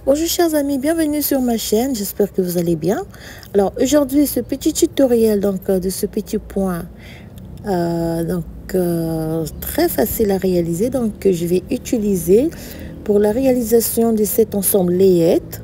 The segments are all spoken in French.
Bonjour chers amis, bienvenue sur ma chaîne, j'espère que vous allez bien. Alors aujourd'hui ce petit tutoriel de ce petit point très facile à réaliser que je vais utiliser pour la réalisation de cet ensemble layette.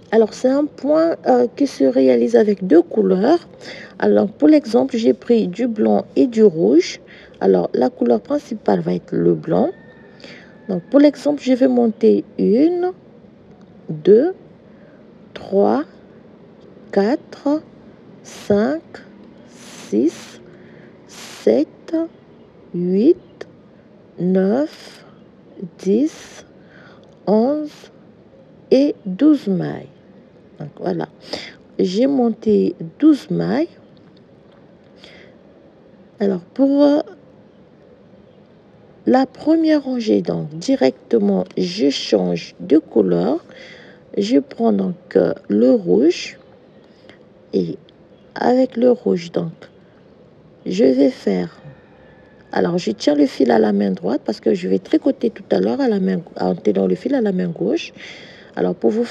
Alors c'est un point qui se réalise avec deux couleurs. Alors pour l'exemple j'ai pris du blanc et du rouge. Alors la couleur principale va être le blanc. Donc pour l'exemple je vais monter 1, 2, 3, 4, 5, 6, 7, 8, 9, 10, 11 et 12 mailles. Donc voilà, j'ai monté 12 mailles. Alors pour la première rangée, donc directement je change de couleur. Je prends donc le rouge et avec le rouge donc je vais faire, alors je tiens le fil à la main droite parce que je vais tricoter tout à l'heure en tenant le fil à la main gauche. Alors pour vous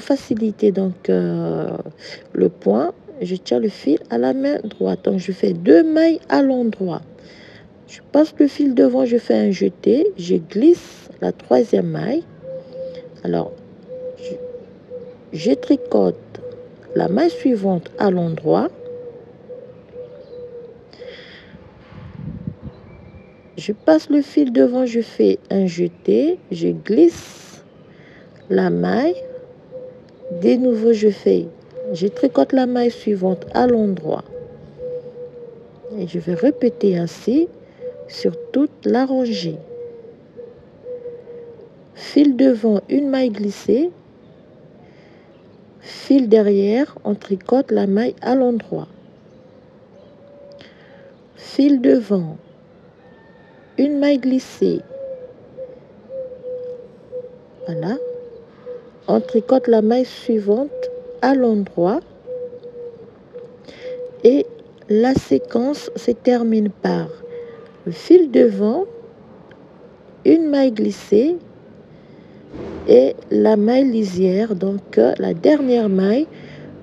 faciliter donc le point, je tiens le fil à la main droite, donc je fais 2 mailles à l'endroit. Je passe le fil devant, je fais un jeté, je glisse la troisième maille. Alors je tricote la maille suivante à l'endroit. Je passe le fil devant, je fais un jeté, je glisse la maille. De nouveau, je tricote la maille suivante à l'endroit. Et je vais répéter ainsi sur toute la rangée. Fil devant, une maille glissée. Fil derrière, on tricote la maille à l'endroit. Fil devant, une maille glissée. Voilà. On tricote la maille suivante à l'endroit. Et la séquence se termine par le fil devant, une maille glissée et la maille lisière, donc la dernière maille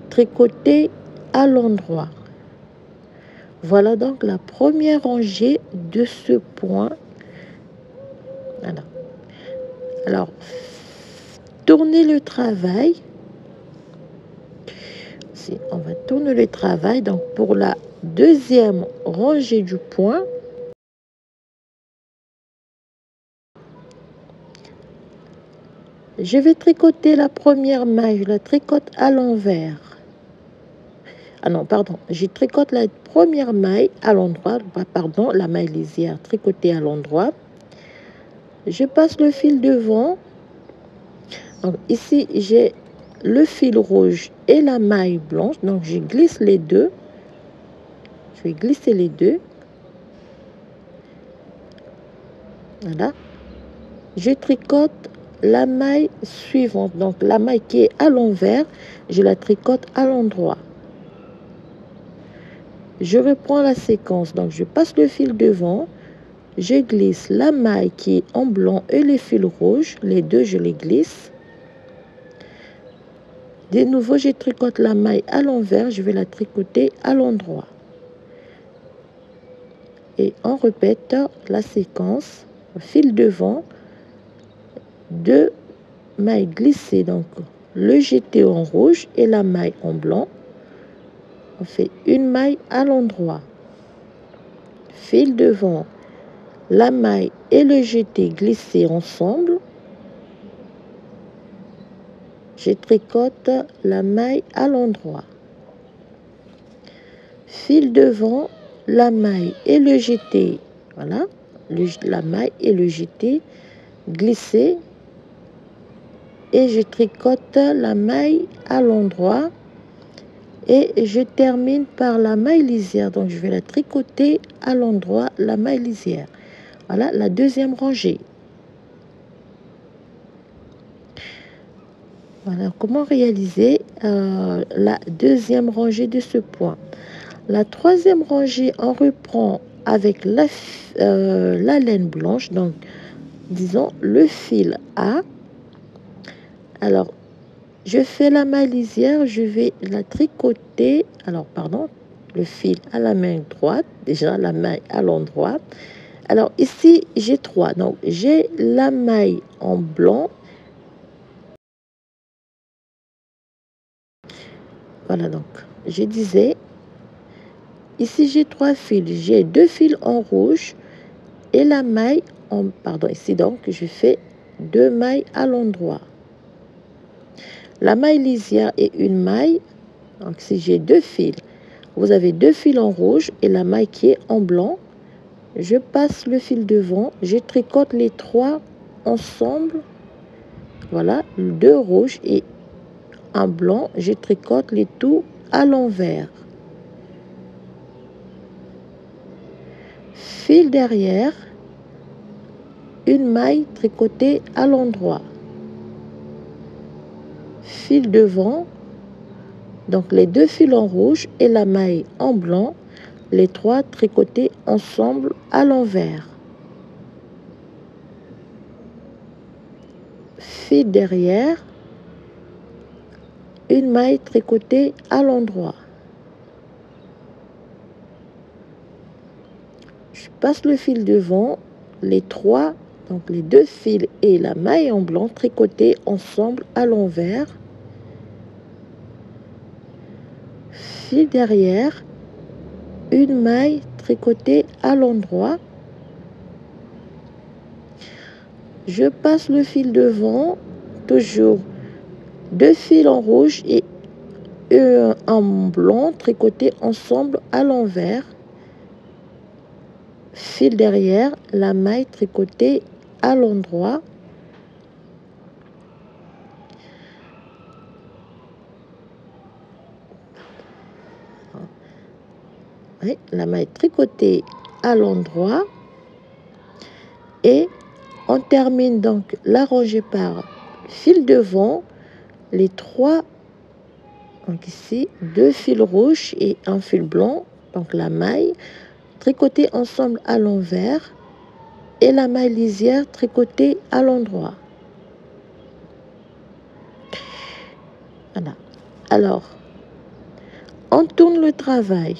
tricotée à l'endroit. Voilà donc la première rangée de ce point. Voilà. Alors, tournez le travail. On va tourner le travail. Donc, pour la deuxième rangée du point, je vais tricoter la première maille. Je la tricote à l'envers. Ah non, pardon. Je tricote la première maille à l'endroit. Pardon, la maille lisière tricotée à l'endroit. Je passe le fil devant. Donc ici, j'ai le fil rouge et la maille blanche. Donc, je glisse les deux. Je vais glisser les deux. Voilà. Je tricote la maille suivante. Donc, la maille qui est à l'envers, je la tricote à l'endroit. Je reprends la séquence. Donc, je passe le fil devant. Je glisse la maille qui est en blanc et le fil rouge. Les deux, je les glisse. De nouveau, je tricote la maille à l'envers. Je vais la tricoter à l'endroit. Et on répète la séquence. Fil devant, 2 mailles glissées, donc le jeté en rouge et la maille en blanc. On fait une maille à l'endroit. Fil devant, la maille et le jeté glissés ensemble. Je tricote la maille à l'endroit. Fil devant, la maille et le jeté, voilà, la maille et le jeté glissé, et je tricote la maille à l'endroit et je termine par la maille lisière. Donc je vais la tricoter à l'endroit, la maille lisière. Voilà la deuxième rangée. Voilà comment réaliser la deuxième rangée de ce point. La troisième rangée, on reprend avec la laine blanche, donc disons le fil A. Alors, je fais la maille lisière, je vais la tricoter, alors pardon, le fil à la main droite, déjà la maille à l'endroit. Alors ici, j'ai 3, donc j'ai la maille en blanc. Voilà, donc je disais, ici j'ai 3 fils, j'ai 2 fils en rouge et la maille en, pardon, ici donc je fais 2 mailles à l'endroit. La maille lisière est une maille, donc si j'ai 2 fils, vous avez 2 fils en rouge et la maille qui est en blanc. Je passe le fil devant, je tricote les 3 ensemble. Voilà, 2 rouges et un blanc, je tricote les tout à l'envers. Fil derrière, une maille tricotée à l'endroit. Fil devant, donc les 2 fils en rouge et la maille en blanc, les 3 tricotés ensemble à l'envers. Fil derrière, une maille tricotée à l'endroit. Je passe le fil devant, les 3, donc les 2 fils et la maille en blanc tricotés ensemble à l'envers. Fil derrière, une maille tricotée à l'endroit. Je passe le fil devant, toujours 2 fils en rouge et un en blanc tricotés ensemble à l'envers. Fil derrière, la maille tricotée à l'endroit. Oui, la maille tricotée à l'endroit. Et on termine donc la rangée par fil devant, les 3, donc ici 2 fils rouges et un fil blanc, donc la maille tricotée ensemble à l'envers et la maille lisière tricotée à l'endroit. Voilà. Alors, on tourne le travail.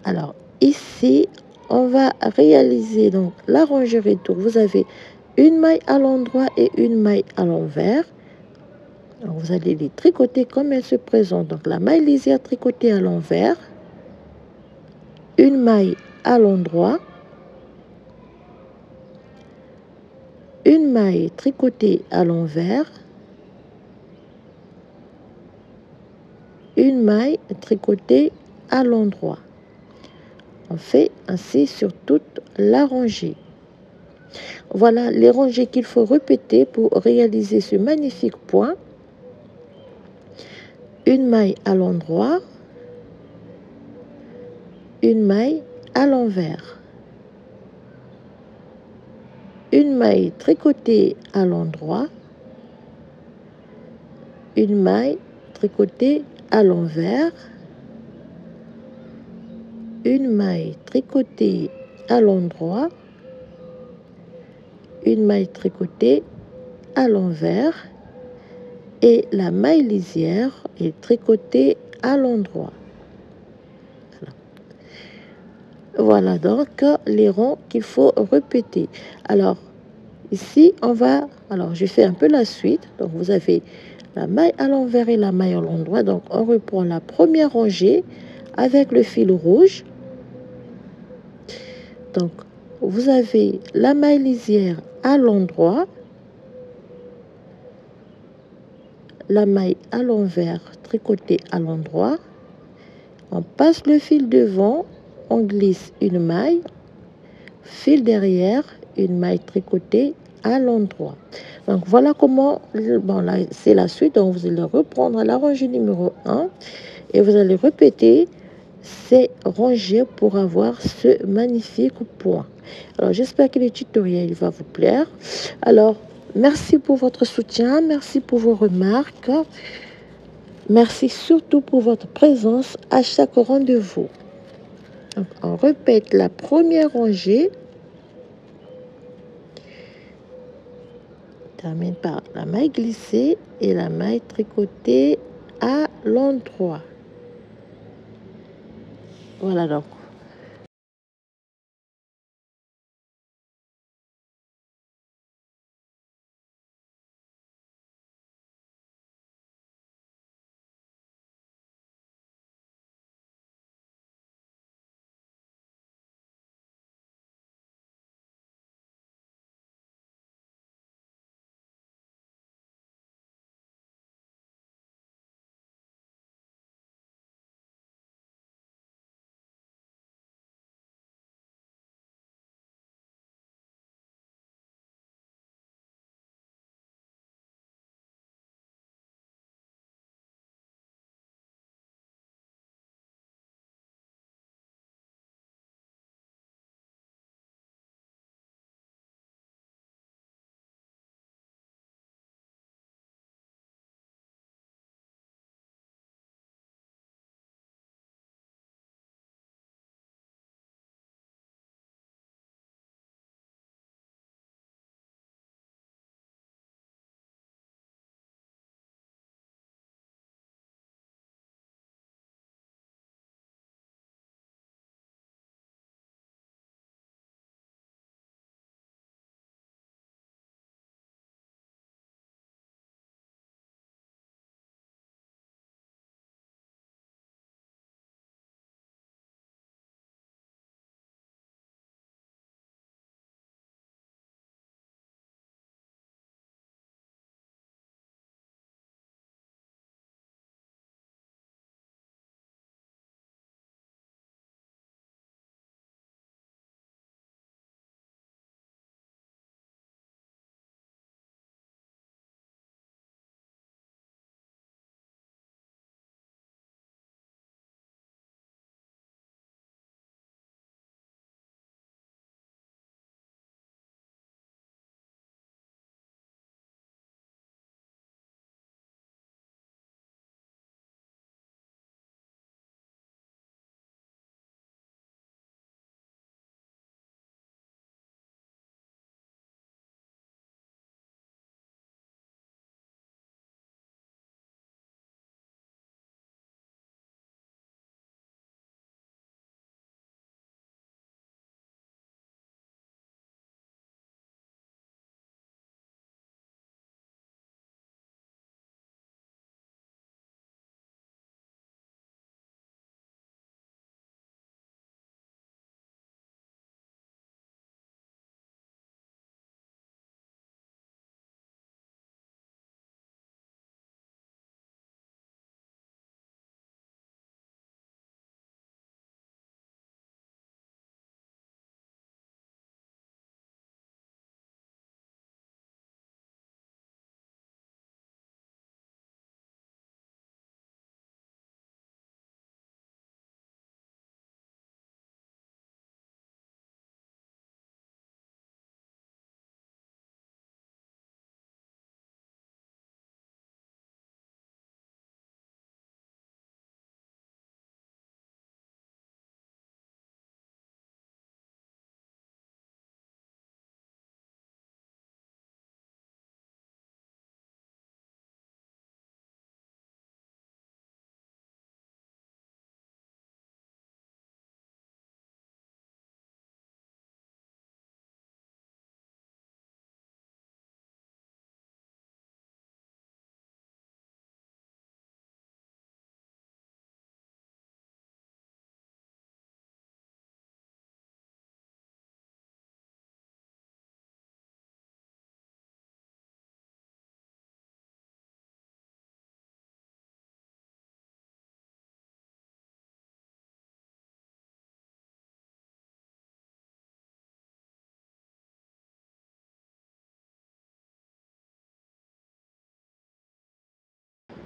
Alors, ici, on va réaliser donc la rangée retour. Vous avez une maille à l'endroit et une maille à l'envers. Alors, vous allez les tricoter comme elles se présentent. Donc, la maille lisière tricotée à l'envers, une maille à l'endroit, une maille tricotée à l'envers, une maille tricotée à l'endroit. On fait ainsi sur toute la rangée. Voilà les rangées qu'il faut répéter pour réaliser ce magnifique point. Une maille à l'endroit, une maille à l'envers, une maille tricotée à l'endroit, une maille tricotée à l'envers, une maille tricotée à l'endroit, une maille tricotée à l'envers et la maille lisière est tricotée à l'endroit. Voilà donc les rangs qu'il faut répéter. Alors, ici, on va... Alors, je fais un peu la suite. Donc, vous avez la maille à l'envers et la maille à l'endroit. Donc, on reprend la première rangée avec le fil rouge. Donc, vous avez la maille lisière à l'endroit, la maille à l'envers tricotée à l'endroit. On passe le fil devant, on glisse une maille, fil derrière, une maille tricotée à l'endroit. Donc voilà comment, bon là c'est la suite, donc vous allez reprendre la rangée numéro 1 et vous allez répéter ces rangées pour avoir ce magnifique point. Alors j'espère que le tutoriel va vous plaire. Alors merci pour votre soutien, merci pour vos remarques. Merci surtout pour votre présence à chaque rendez-vous. Donc, on répète la première rangée. Termine par la maille glissée et la maille tricotée à l'endroit. Voilà donc.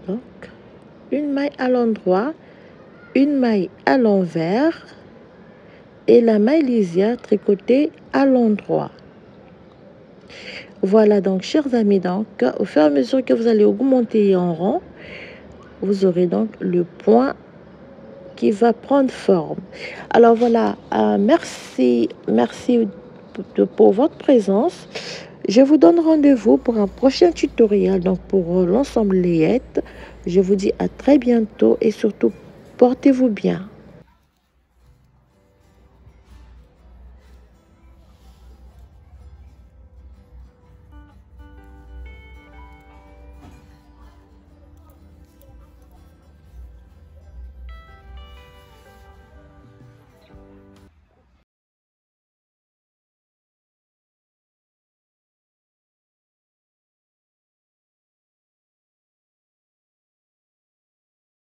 Donc, une maille à l'endroit, une maille à l'envers et la maille lisière tricotée à l'endroit. Voilà donc, chers amis, donc au fur et à mesure que vous allez augmenter en rang, vous aurez donc le point qui va prendre forme. Alors voilà, merci pour votre présence. Je vous donne rendez-vous pour un prochain tutoriel, donc pour l'ensemble layette. Je vous dis à très bientôt et surtout, portez-vous bien.